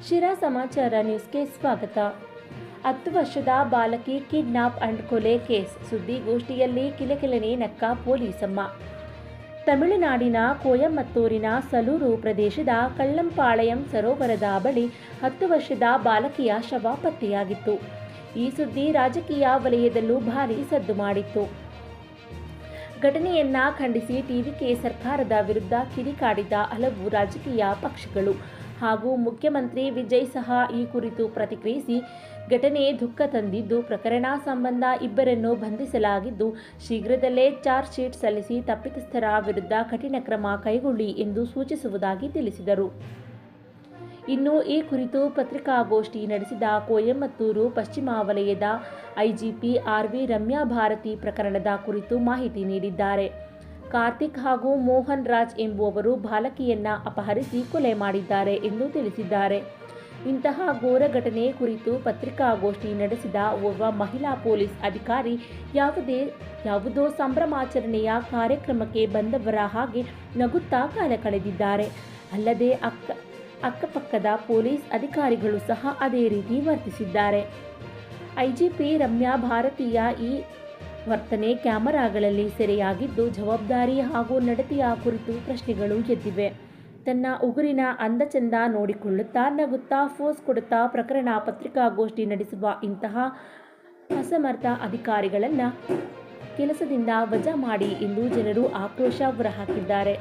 ಶಿರಾ ಸಮಾಚಾರ ನ್ಯೂಸ್ಗೆ ಸ್ವಾಗತ. 10 ವರ್ಷದ ಬಾಲಕಿ ಕಿಡ್ನಾಪ್ ಅಂಡ್ ಕೊಲೆ ಕೇಸ್ ಸುದ್ದಿಗೋಷ್ಠಿಯಲ್ಲಿ ಕಿಲಕಿಲನೆ ನಕ್ಕ ಪೊಲೀಸಮ್ಮ. ತಮಿಳುನಾಡಿನ ಕೊಯಮತ್ತೂರಿನ ಸಲೂರು ಪ್ರದೇಶದ ಕಳ್ಳಂಪಾಳಯಂ ಸರೋವರದ ಬಳಿ 10 ವರ್ಷದ ಬಾಲಕಿಯ ಶವ ಪತ್ತೆಯಾಗಿತ್ತು. ಈ ಸುದ್ದಿ ರಾಜಕೀಯ ವಲಯದಲ್ಲೂ ಭಾರೀ ಸದ್ದು ಮಾಡಿತ್ತು. ಘಟನೆಯನ್ನ ಖಂಡಿಸಿ ಟಿವಿಕೆ ಸರ್ಕಾರದ ವಿರುದ್ಧ ಕಿಡಿಕಾಡಿದ ಹಲವು ರಾಜಕೀಯ ಪಕ್ಷಗಳು ಹಾಗೂ ಮುಖ್ಯಮಂತ್ರಿ ವಿಜಯ್ ಸಹ ಈ ಕುರಿತು ಪ್ರತಿಕ್ರಿಯಿಸಿ, ಘಟನೆ ದುಃಖ ತಂದಿದ್ದು, ಪ್ರಕರಣ ಸಂಬಂಧ ಇಬ್ಬರನ್ನು ಬಂಧಿಸಲಾಗಿದ್ದು, ಶೀಘ್ರದಲ್ಲೇ ಚಾರ್ಜ್ ಶೀಟ್ ಸಲ್ಲಿಸಿ ತಪ್ಪಿತಸ್ಥರ ವಿರುದ್ಧ ಕಠಿಣ ಕ್ರಮ ಕೈಗೊಳ್ಳಿ ಎಂದು ಸೂಚಿಸುವುದಾಗಿ ತಿಳಿಸಿದರು. ಇನ್ನು ಈ ಕುರಿತು ಪತ್ರಿಕಾಗೋಷ್ಠಿ ನಡೆಸಿದ ಕೊಯಮತ್ತೂರು ಪಶ್ಚಿಮ ವಲಯದ ಐಜಿಪಿ ಆರ್.ವಿ. ರಮ್ಯಾ ಭಾರತಿ ಪ್ರಕರಣದ ಕುರಿತು ಮಾಹಿತಿ ನೀಡಿದ್ದಾರೆ. ಕಾರ್ತಿಕ್ ಹಾಗೂ ಮೋಹನ್ ರಾಜ್ ಎಂಬುವವರು ಬಾಲಕಿಯನ್ನ ಅಪಹರಿಸಿ ಕೊಲೆ ಮಾಡಿದ್ದಾರೆ ಎಂದು ತಿಳಿಸಿದ್ದಾರೆ. ಇಂತಹ ಘೋರ ಘಟನೆ ಕುರಿತು ಪತ್ರಿಕಾಗೋಷ್ಠಿ ನಡೆಸಿದ ಓರ್ವ ಮಹಿಳಾ ಪೊಲೀಸ್ ಅಧಿಕಾರಿ, ಯಾವುದೋ ಸಂಭ್ರಮಾಚರಣೆಯ ಕಾರ್ಯಕ್ರಮಕ್ಕೆ ಬಂದವರ ಹಾಗೆ ನಗುತ್ತಾ ಕಾಲ ಕಳೆದಿದ್ದಾರೆ. ಅಲ್ಲದೆ ಅಕ್ಕಪಕ್ಕದ ಪೊಲೀಸ್ ಅಧಿಕಾರಿಗಳು ಸಹ ಅದೇ ರೀತಿ ವರ್ತಿಸಿದ್ದಾರೆ. ಐಜಿಪಿ ರಮ್ಯಾ ಭಾರತೀಯ ಈ ವರ್ತನೆ ಕ್ಯಾಮೆರಾಗಳಲ್ಲಿ ಸೆರೆಯಾಗಿದ್ದು, ಜವಾಬ್ದಾರಿ ಹಾಗೂ ನಡತೆಯ ಕುರಿತು ಪ್ರಶ್ನೆಗಳು ಎದ್ದಿವೆ. ತನ್ನ ಉಗುರಿನ ಅಂದಚಂದ ನೋಡಿಕೊಳ್ಳುತ್ತಾ ನಗುತ್ತಾ ಫೋಸ್ ಕೊಡುತ್ತಾ ಪ್ರಕರಣ ಪತ್ರಿಕಾಗೋಷ್ಠಿ ನಡೆಸುವ ಇಂತಹ ಅಸಮರ್ಥ ಅಧಿಕಾರಿಗಳನ್ನು ಕೆಲಸದಿಂದ ವಜಾ ಮಾಡಿ ಎಂದು ಜನರು ಆಕ್ರೋಶ ಹೊರಹಾಕಿದ್ದಾರೆ.